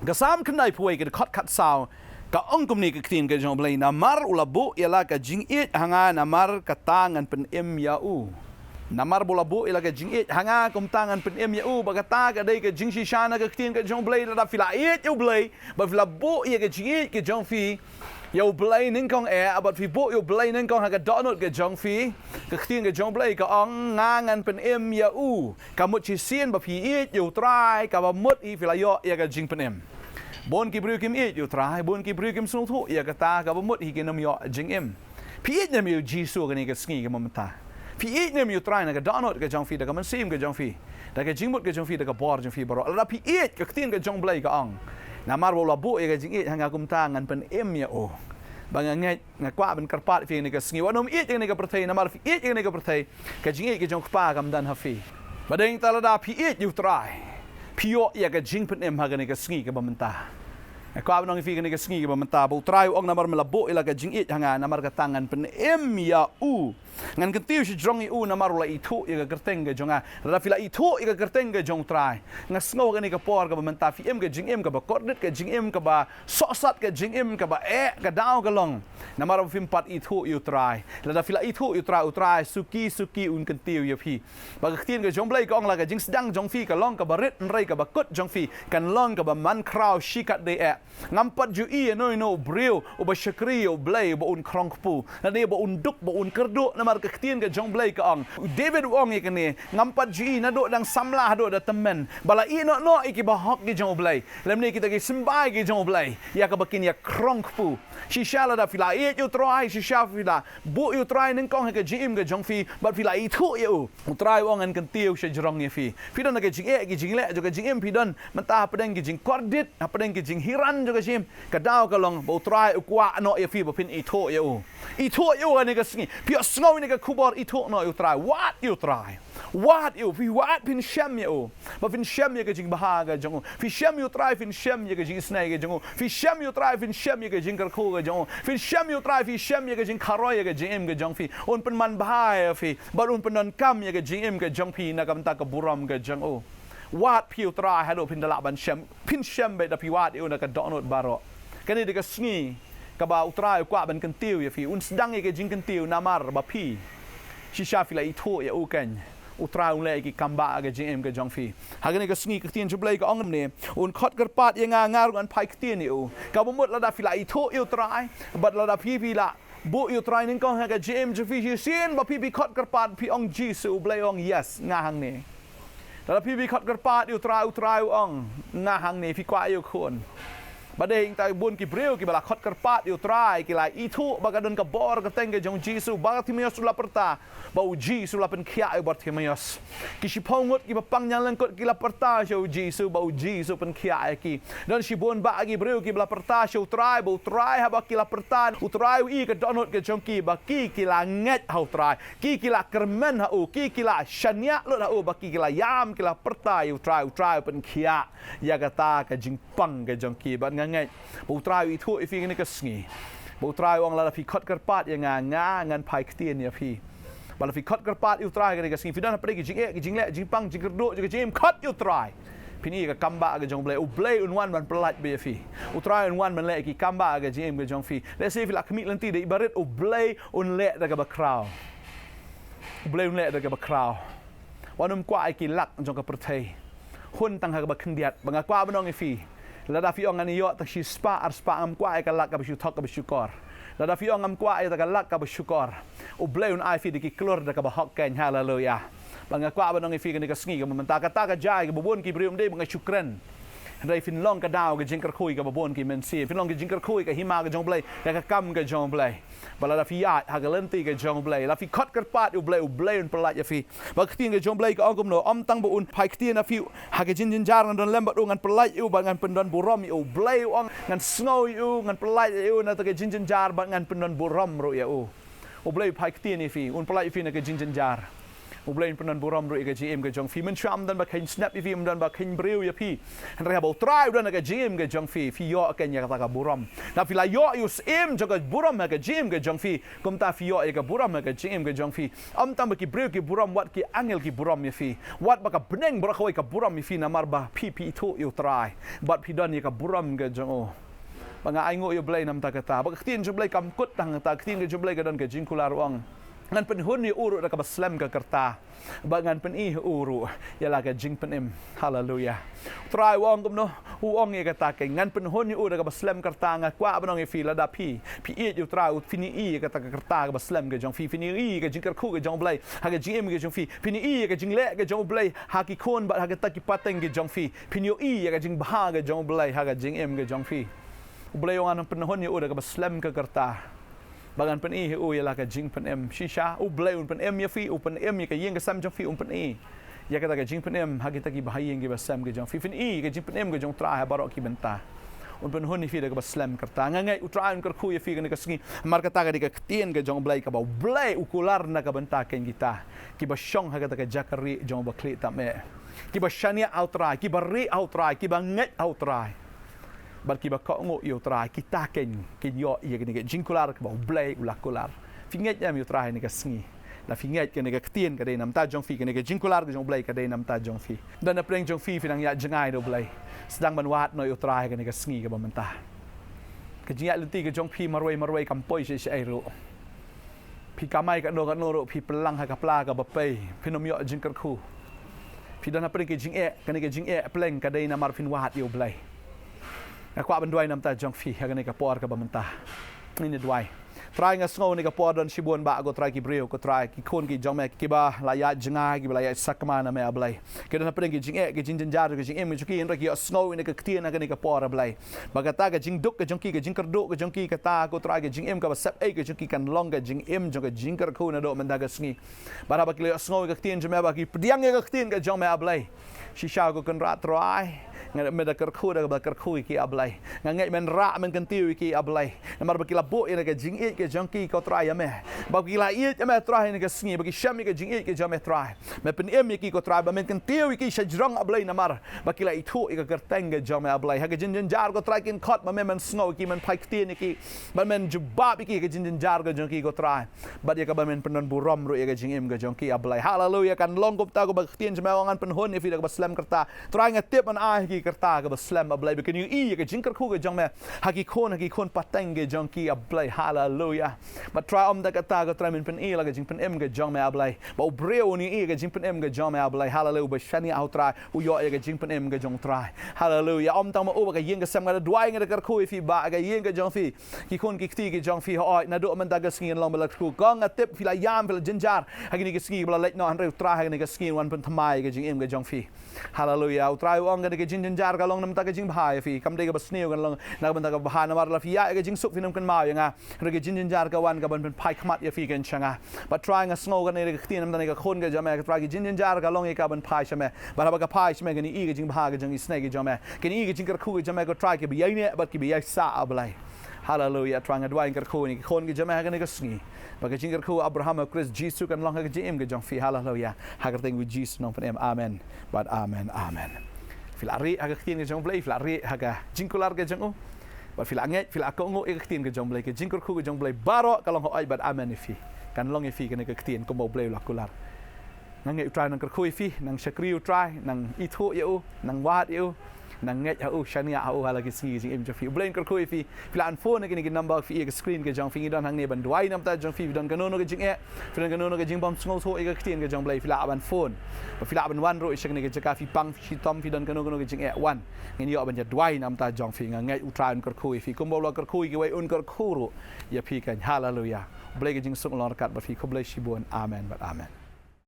Kasam kenai puai ke kot kat sao ka ongkum ni ke tin ke jong blai namar ulabu ialah ka jingit hanga namar katangan pen em yau. Namar bolabu ilaga jingit hanga kum tangan pen em yau bagata ka dei ka jing shishana ka tin ka jong blai da fila it you blai ba fila bu ia ka jingit ke jong fi yo blai ning kong abat fi bu yo blai ning kong ha ka donut ke jong fi ka tin ka jong blai ka ong ngangan pen em yau ka mut chi sien ba fi it yo try ka ba mut I fila yo ia ka jing pen em bon ki bru kim it yo try bon ki bru kim snu thu ia ka ta ka ba mut hi ke nam yo jing em fi it nem yo jisu ka ni ka sngi ka mamta Fi it nem you try na ka donut ka jong fi da ka man sim ka jong fi da ka jingmut ka jong fi da ka bor jong fi baro la fi it ka tin ka jong blai ka ong na mar bo la bu ka jing it hanga kum ta ngan pen em ya o bang ngai nga kwa ben karpat fi ni ka sngi wanom it ni ka perthai na mar fi it ni ka perthai ka jing it ka jong pa kam dan ha fi badeng ta la da fi it you try pio ya ka jing pen em ha ka ni ka sngi ka bamenta Kwa benong fi ka ni ka sngi ka bamenta bo try ong na mar melabu ila ka jing it hanga na mar ka tangan pen em ya u ngan kentiu si jong I na marula itu ia ka kerteng ka jonga ra fila itu ia ka kerteng ka jong try ngas ngo ka ni ka por ka menta fi em ka jing em ka ba kordit ka jing em ka ba sosat ka jing em ka ba ka daw ka long na mar fi pat itu you try la fila itu you try suki un kentiu ya fi ba ka tin ka jong blai ka ong la ka jing sedang jong fi ka long ka ba rit nrei ka ba kut jong fi kan long ka ba man kraw shikat de ngampat ju I no bril o ba shakri o blai ba un krongpu na ne ba un duk ba un kerdu namar ka ketien ka jong blai ka ong David ong ik ni ngampat ji na do dang samlah do da temen bala I no ik ba hok ki jong blai lem ni kita ki sembai ki jong blai ya ka bakin ya krong pu si shala da fila it you try si sha fila bu you try ning kong ka jim ka jong fi but fila I thu you try ong an kan tiu she jrong ye fi dan ka jing ki jing le jo ka jing pi dan menta pedeng ki jing kordit pedeng ki jing hiran jo ka jim ka daw ka long bo try kwa no ye fi ba pin I thu you ani ka singi pi sngo ni ka khubor I thu no you try what you fi what pin shem you ba pin shem ye ka jing bahaga jong fi shem you try fin shem ye ka jing snai ka jong fi shem you try fin shem ye ka Jingkyrkhu ka jong fi shem you try fi shem ye ka jing kharoy ye ka jing em ka jong fi un pen man bahai fi ba un pen non kam ye ka jing em ka jong fi na kam ta ka buram ka jong o what pi you try hado pin dala ban shem pin shem be da pi wat you na ka donut baro kan ni de ka sngi ka ba utrai kwa ban kan tiu ye fi un sedang ye ka jing kan tiu namar ba pi si sha fi la I thu ye u kan utrai un le ki kamba ga jing em ka jong fi ha ga ni ka sngi ka tien chu blai ka ong ne un khot kar pat ye nga ngan pai ka tien u ka ba mut la da fi la I thu you try but la da pi la bu you try ning kong ha ka jing em chu fi sien ba pi khot kar pat pi ong jisu blai ong yes nga hang ne la da pi khot kar pat you try ong nga hang ne fi kwa you khon Badeng tay bun ki breu ki bala khot karpat you try ki la itu baga don ka bor ka tenge jong jisu baga timios la perta ba uji su la pen khia bar timios ki si pongot ki pang nyang lengkot ki la perta jo jisu ba uji su pen khia ki don si bun ba ki breu ki bala perta show try ha ba ki la perta u try I ka donot ke jong ki ba ki la nget how try ki la kermen ha u ki la shanya lo ha u ba ki la yam ki la perta you try pen khia ya kata ka jing pang ke jong ki ba ngai bo try I thu I fi ni ka sngi bo try ong la fi khot karpat ya nga ngan pai ktien ya fi bala fi khot karpat you try ka sngi fi dan pa ki jing le jing pang jing kerdo jing jim khot you try pini ka kamba ka jong blai u blai un wan man pelat be fi u try un wan man le ki kamba ka jim ka jong fi let's say fi la kmi lanti de ibarat u blai un le da ka ba kraw u blai un le da ka ba kraw wanum kwa ai ki lak jong ka perthai hun tang ha ka ba khngdiat banga kwa banong I fi lada fi ong ani yo ta si spa am kwa ai ka lak ka bi thok ka bi syukur lada fi ong am kwa ai ta ka lak ka bi syukur u blai un ai fi de ki klor da ka ba hok ken haleluya banga kwa banong I fi ka ni ka sngi ka mamenta ka ta ka jai ka bubun ki brium de banga syukran Rai fin long ka daw ka Jingkyrkhu ka babon ki men si fin long ka Jingkyrkhu ka hima ka jong blai ka kam ka jong blai bala la fi ya ha ka lenti ka jong blai la fi khot karpat u blai un pelat ya fi ba ktin ka jong blai ka ong no om tang bu un pai ktin na fi ha ka jin jar ngan don lembat ngan pelat u ba ngan pendon burom u blai ong ngan snow u ngan pelat u na ta ka jin jar ba ngan pendon burom ro ya u blai pai ktin ni fi un pelat fi na ka jin jar Ublain penan buram ru ke GM ke jong fi men sham dan ba kain snap fi dan ba kain breu ya fi han ba try dan ke GM ke jong fi yo ke nya kata ka buram na fi la yo us em jong ke buram ke GM ke jong fi kum ta fi yo ke buram ke GM ke jong fi am tam ki breu ki buram wat ki angel ki buram ya fi wat ba ka beneng bra khoi ka buram ya fi na mar ba pi tu yo try bat pi dan ya ka buram ke jong o banga ai ngo yo blai nam ta kata ba ktin jo blai kam kut tang ta ktin ke jo blai ka dan ke jingkular wang ngan pen hun ni uru da ka baslam ka kerta ba ngan pen I uru ya la ka jing pen em hallelujah try wong kum no hu ong ye ka ta ke ngan pen hun ni uru da ka baslam kerta nga kwa ba nong e fi la da pi e ju try ut fini I ka ta ka kerta ka baslam ke jong fi fini I ka jingkyrkhu ke jong blai ha ka GM ke jong fi fini I ka jingle ke jong blai ha ki khon ba ha ka ta ki pateng ke jong fi fini I ka jing ba ke jong blai ha ka jing em ke jong fi blai wong an pen hun ni uru da ka baslam ka kerta bagan pen I hu ya la ka jing pen em shisha u blai un pen em ya fi u pen em ya ka yeng ka sam jong fi un pen I ya ka ta ka jing pen em ha ki ta ki bahayeng ki basam ke jong fi fen I ka jing pen em ke jong tra ha barok ki benta un pen hun ni fi da ka baslam karta ngai u tra un kyrkhu ya fi ka ni ka sngi mar ka ta ka di ka tien ke jong blai ka ba blai u kular na ka benta ken kita ki ba shong ha ka ta ka jaka rieh jong ba kli ta me ki ba shania outrai ki ba rieh outrai ki ba ngai outrai bar ki ba ko ngo yo trai kita ken yo ye ke ni jingkular ka ba blai ulakular finget yam yo trai ni ka sngi la finget ke ni ka tien ka de nam ta jong fi ke ni ka jingkular ka jong blai ka de nam ta jong fi dan na preng jong fi nang ya jangai do blai sedang ban wat no yo trai ka ni ka sngi ka ba mentah ka jia lenti ka jong fi marwai kampoi se ai ro pi kamai ka no ro pi pelang ha ka pla ka ba pai pinom yo jingkyrkhu pi dan na preng ke jing ka ni ka jing pleng ka de na mar fin wat yo blai aku akan duai nam ta jong fi ha ni ka por ka ba mentah ini duai try nga snow ni ka por don shibon ba go try ki breu ko try ki khon ki jong me ki ba la ya jnga ki ba la ya sakma na me ablai ke don apren ki jing ke jing jar ke jing em ki en ra ki snow ni ka ktia na ka ni ka por ablai ba ka ta ka jing duk ke jong ki ke jing kardu ke jong ki ka ta ko try ke jing em ka ba sap ke jong ki kan long ke jing em jong ke jingkyrkhu na do men da ga sngi ba ba ki le snow ke ktia jong me ba ki pdiang ke ktia ke jong me ablai shisha ko kan ra try ngai me da kyrkhu da ba kyrkhu ki ablai ngai men ra men kan tiu ki ablai na mar ba ki la bo ina ke jing ke jong ki ko try ya me ba ki la i me try ni ke sngi ba ki sham ke jing ke jong me try me pen em ki ko try ba men kan tiu ki shajrong ablai na mar ba ki la i thu ke kerteng ke jong me ablai ha ke jin jar ko try kin khot ba men snow ki men pai kti ni ki ba men jubba ki ke jin jar ko jong ki ko try ba dia ka ba men penon burom ro ke jing em ke jong ki ablai hallelujah kan long ko ta ko ba kti jong me wangan pen hon ni fi da ba slam kerta try nga tip an ai ki kerta ka ba slam ablai ba ken I ke jingkyrkhu ke jong me ha ki khon pateng ke jong ki ablai hallelujah ba try om da ka ta ko try men pen I la ke jing pen em ke jong me ablai ba breu ni I ke jing pen em ke jong me ablai hallelujah ba shani au try u yo ke jing pen em ke jong try hallelujah om tang ma u ba ka yeng ke sam ga duai nga ka kyrkhu fi ba ka yeng ke jong fi ki khon ki kti ke jong fi ho na do men da ga sngi long ba la khu ko nga tip fi la yam fi la jinjar ha ki ni ke sngi ba let no han re try ha ni ke sngi wan pen thamai ke jing em ke jong fi hallelujah u try ong ga ke jing jinjar ka long nam ta ke jing bhai fi kam de ga basneu kan long na ban ta ka bha na mar la fi ya ke jing sup fi nam kan ma yanga re ke jing jinjar ka wan ka ban pen pai khmat ya fi kan changa but trying a snow kan ne ke tin nam ta ne ka khon ga jama ka try ke jing jinjar ka long e ka ban pai shame ba ba ka pai shame ga ni I ke jing bha ga jing snake ga jama ke ni ke jingkyrkhu ga jama ko try ke bi yai ne ba ki bi yai sa ablai hallelujah trying a duai kyrkhu ni khon ga jama ga ne ka sngi ba ke jingkyrkhu Abraham Chris Jesus kan long ga jing ga jong fi hallelujah ha ka teng with Jesus nong pen amen but amen fila rieh aga ktin ke jong blai fila rieh aga jingkular ke jong ba fila ngai fila ko ngo e ktin ke jong blai ke jingkyrkhu ke jong blai baro kalong ho ai bat amen fi kan long e fi ke ne ke ktin ko mo blai la kular nang ngai try nang kyrkhu fi nang shakriu try nang I thu yu nang wat yu nang ngai ha u shania ha u hala ke sngi jing em jong fi blai kyrkhu fi fila an phone ke ni ke number fi ke screen ke jong fi don hang ne ban duai nam ta jong fi don kanono ke jing e filan kanono ke jing bom sngo tho e ke ktin ke jong blai fila ban phone fila ban wan ro i shak ne ke jaka fi pang fi tom fi don kanono ke jing e wan ngi yo ban ja duai nam ta jong fi ngai u try kyrkhu fi ko mo lo kyrkhu ke wai un kyrkhu ro ya fi kan hallelujah blai ke jing sung lor kat ba fi ko blai shibon amen but amen